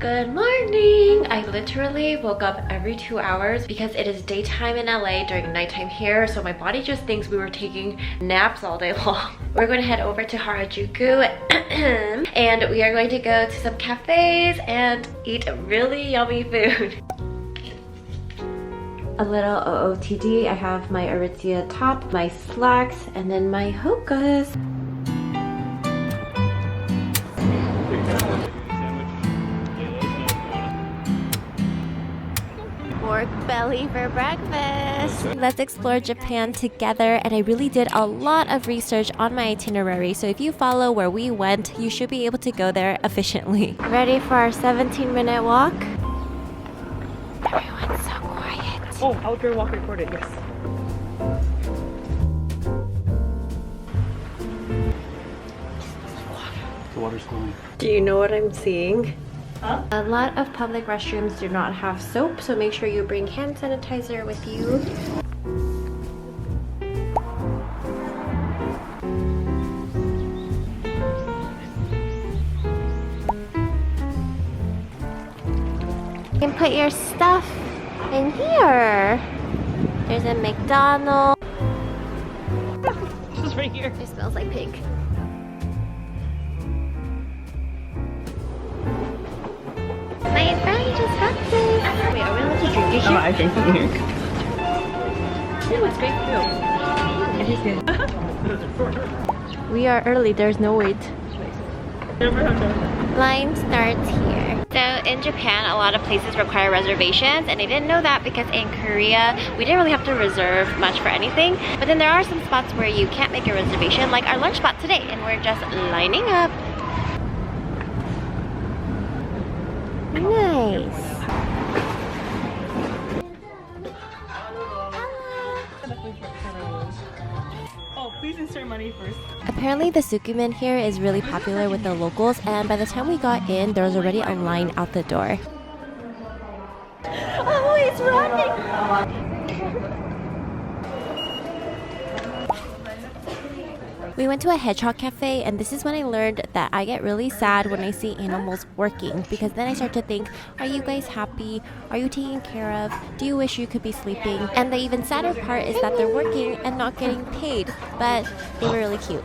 Good morning! I literally woke up every 2 hours because it is daytime in LA during nighttime here, so my body just thinks we were taking naps all day long. We're going to head over to Harajuku and we are going to go to some cafes and eat really yummy food. A little OOTD. I have my Aritzia top, my slacks, and then my Hokas. Pork belly for breakfast. Let's explore Japan together, and I really did a lot of research on my itinerary, so if you follow where we went, you should be able to go there efficiently. Ready for our 17-minute walk? Everyone's so quiet. Oh, outdoor walk recorded, yes. The water's flowing. Do you know what I'm seeing? Huh? A lot of public restrooms do not have soap, so make sure you bring hand sanitizer with you. You can put your stuff in here. There's a McDonald's. This is right here. It smells like pig. My friend just got this. Wait, are we allowed to drink this shit? Oh, I drink from here. Oh, it's great too. It is good. We are early, there's no wait. Never have done. Line starts here. So in Japan, a lot of places require reservations, and I didn't know that because in Korea, we didn't really have to reserve much for anything. But then there are some spots where you can't make a reservation, like our lunch spot today, and we're just lining up. Nice. Oh, please insert money first. Apparently the Tsukumen here is really popular with the locals, and by the time we got in, there was already a line out the door. Oh, it's running! We went to a hedgehog cafe, and this is when I learned that I get really sad when I see animals working, because then I start to think, are you guys happy? Are you taken care of? Do you wish you could be sleeping? And the even sadder part is that they're working and not getting paid, but they were really cute.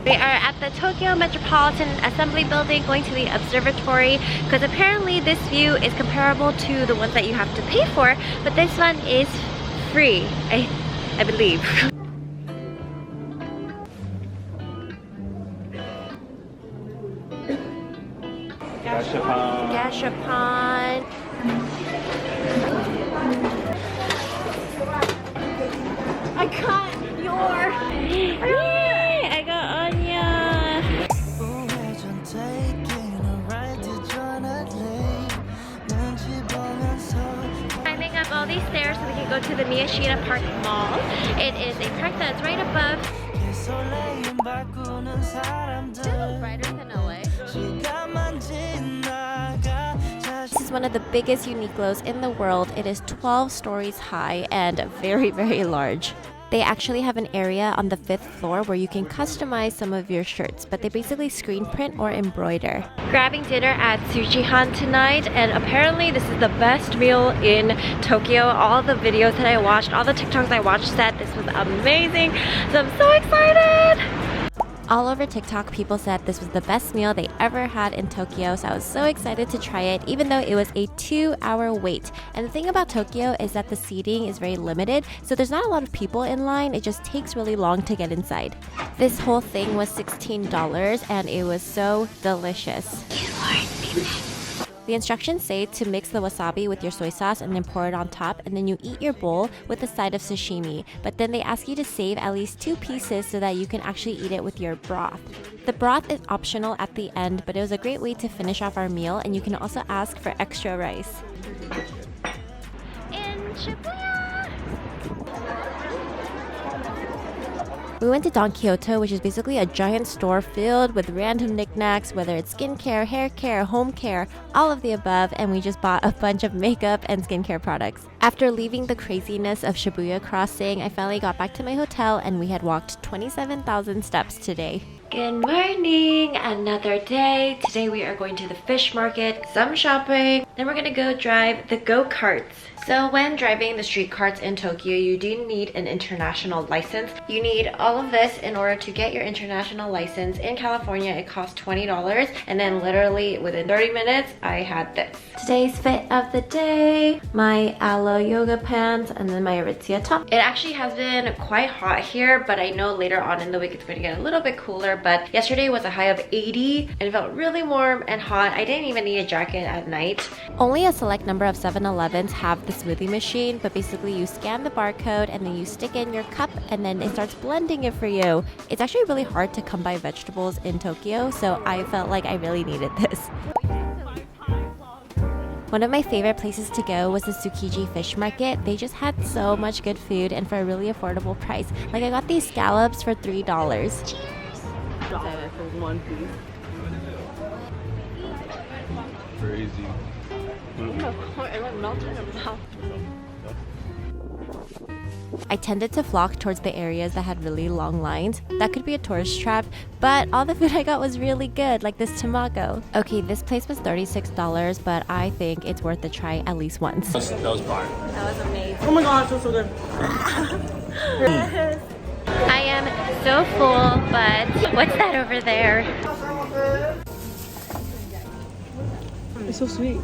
We are at the Tokyo Metropolitan Assembly Building going to the observatory, because apparently this view is comparable to the ones that you have to pay for, but this one is free, I believe. Gashapon. I got your. Yay! I got Anya. Climbing up all these stairs so we can go to the Miyashita Park Mall. It is a park that's right above. Still brighter than LA. This is one of the biggest Uniqlos in the world. It is 12 stories high and very, very large. They actually have an area on the 5th floor where you can customize some of your shirts, but they basically screen print or embroider. Grabbing dinner at Tsuchihan tonight, and apparently this is the best meal in Tokyo. All the videos that I watched, all the TikToks I watched said this was amazing, so I'm so excited! All over TikTok, people said this was the best meal they ever had in Tokyo, so I was so excited to try it, even though it was a 2-hour wait. And the thing about Tokyo is that the seating is very limited, so there's not a lot of people in line, it just takes really long to get inside. This whole thing was $16, and it was so delicious. The instructions say to mix the wasabi with your soy sauce and then pour it on top, and then you eat your bowl with a side of sashimi. But then they ask you to save at least 2 pieces so that you can actually eat it with your broth. The broth is optional at the end, but it was a great way to finish off our meal, and you can also ask for extra rice. In Shibuya! We went to Don Quijote, which is basically a giant store filled with random knickknacks, whether it's skincare, hair care, home care, all of the above, and we just bought a bunch of makeup and skincare products. After leaving the craziness of Shibuya Crossing, I finally got back to my hotel, and we had walked 27,000 steps today. Good morning, another day. Today we are going to the fish market, some shopping, then we're gonna go drive the go-karts. So when driving the street carts in Tokyo, you do need an international license. You need all of this in order to get your international license. In California, it costs $20, and then literally within 30 minutes, I had this. Today's fit of the day, my aloe yoga pants, and then my Aritzia top. It actually has been quite hot here, but I know later on in the week it's going to get a little bit cooler, but yesterday was a high of 80, and it felt really warm and hot. I didn't even need a jacket at night. Only a select number of 7-Elevens have the smoothie machine, but basically you scan the barcode and then you stick in your cup and then it starts blending it for you. It's actually really hard to come by vegetables in Tokyo, so I felt like I really needed this. One of my favorite places to go was the Tsukiji fish market. They just had so much good food and for a really affordable price. Like I got these scallops for $3. Cheers! For one piece. Crazy. I tended to flock towards the areas that had really long lines. That could be a tourist trap, but all the food I got was really good, like this tamago. Okay, this place was $36, but I think it's worth a try at least once. That was fire. That was amazing. Oh my gosh, that's so good. I am so full, but what's that over there? It's so sweet.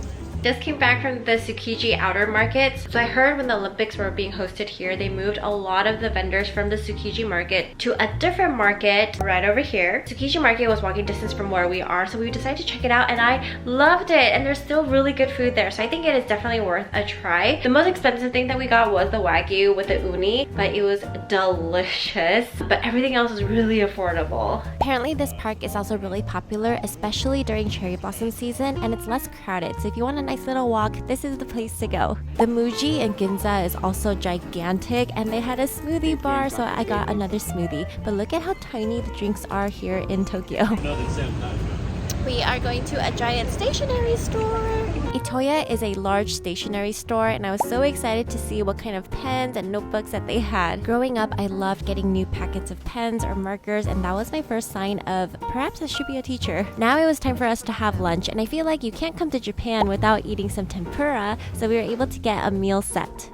Just came back from the Tsukiji outer market. So I heard when the Olympics were being hosted here, they moved a lot of the vendors from the Tsukiji market to a different market right over here. Tsukiji market was walking distance from where we are, so we decided to check it out and I loved it. And there's still really good food there, so I think it is definitely worth a try. The most expensive thing that we got was the wagyu with the uni, but it was delicious. But everything else was really affordable. Apparently this park is also really popular, especially during cherry blossom season, and it's less crowded. So if you want a nice little walk, this is the place to go. The Muji in Ginza is also gigantic, and they had a smoothie bar, so I got another smoothie. But look at how tiny the drinks are here in Tokyo. We are going to a giant stationery store. Itoya is a large stationery store, and I was so excited to see what kind of pens and notebooks that they had. Growing up, I loved getting new packets of pens or markers, and that was my first sign of perhaps I should be a teacher. Now it was time for us to have lunch, and I feel like you can't come to Japan without eating some tempura, so we were able to get a meal set.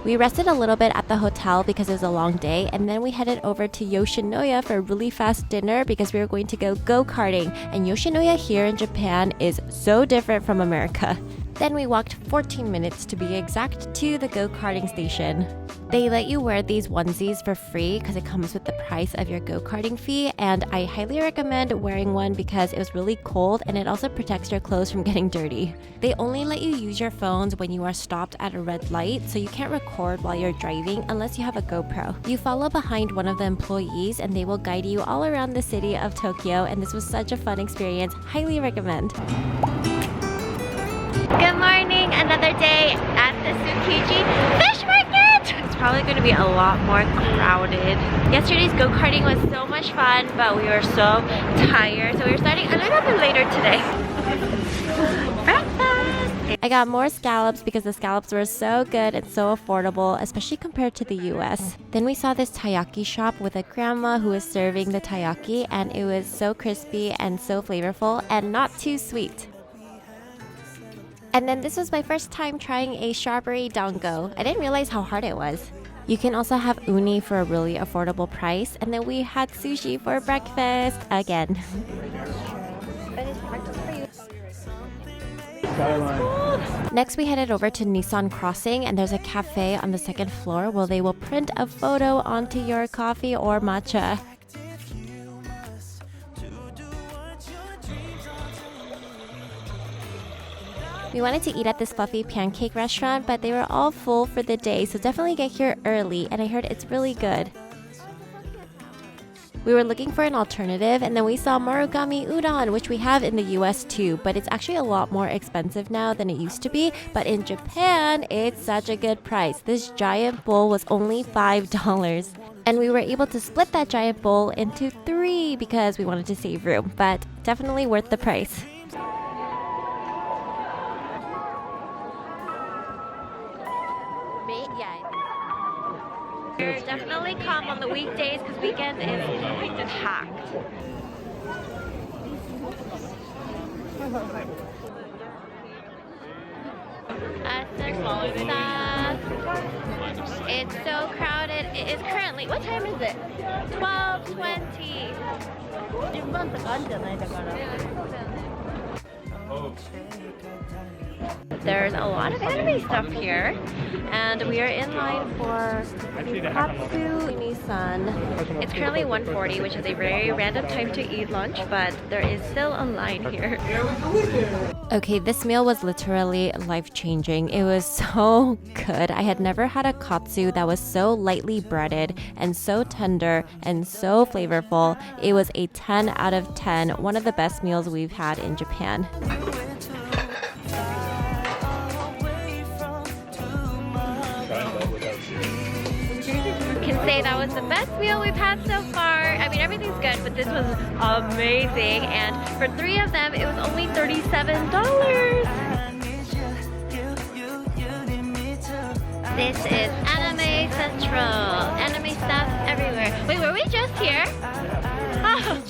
We rested a little bit at the hotel because it was a long day, and then we headed over to Yoshinoya for a really fast dinner because we were going to go go-karting, and Yoshinoya here in Japan is so different from America. Then we walked 14 minutes to be exact to the go-karting station. They let you wear these onesies for free because it comes with the price of your go-karting fee, and I highly recommend wearing one because it was really cold and it also protects your clothes from getting dirty. They only let you use your phones when you are stopped at a red light, so you can't record while you're driving unless you have a GoPro. You follow behind one of the employees and they will guide you all around the city of Tokyo, and this was such a fun experience. Highly recommend. Good morning, another day at the Tsukiji fish market! It's probably going to be a lot more crowded. Yesterday's go-karting was so much fun, but we were so tired, so we're starting a little bit later today. Breakfast! I got more scallops because the scallops were so good and so affordable, especially compared to the US. Then we saw this taiyaki shop with a grandma who was serving the taiyaki, and it was so crispy and so flavorful and not too sweet. And then this was my first time trying a strawberry dango. I didn't realize how hard it was. You can also have uni for a really affordable price. And then we had sushi for breakfast again. Next we headed over to Nissan Crossing, and there's a cafe on the second floor where they will print a photo onto your coffee or matcha. We wanted to eat at this fluffy pancake restaurant, but they were all full for the day, so definitely get here early, and I heard it's really good. We were looking for an alternative, and then we saw Marugami udon, which we have in the US too, but it's actually a lot more expensive now than it used to be. But in Japan, it's such a good price. This giant bowl was only $5. And we were able to split that giant bowl into 3 because we wanted to save room, but definitely worth the price. Definitely come on the weekdays because weekends is packed. It's so crowded. It is currently, what time is it? 12:20. There's a lot of anime stuff here, and we are in line for Gyukatsu Ichi Ni San. It's currently 1:40, which is a very random time to eat lunch, but there is still a line here. Okay, this meal was literally life-changing. It was so good. I had never had a katsu that was so lightly breaded and so tender and so flavorful. It was a 10 out of 10, one of the best meals we've had in Japan. Can say that was the best meal we've had so far. I mean, everything's good, but this was amazing. And for 3 of them, it was only $37. This is Anime Central. Anime stuff everywhere. Wait, were we just here? Oh.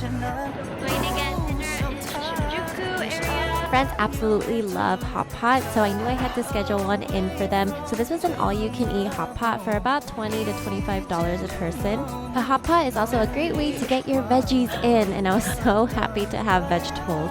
Going to get dinner in the Shinjuku area. Friends absolutely love hot pot, so I knew I had to schedule one in for them. So this was an all-you-can-eat hot pot for about $20 to $25 a person. A hot pot is also a great way to get your veggies in, and I was so happy to have vegetables.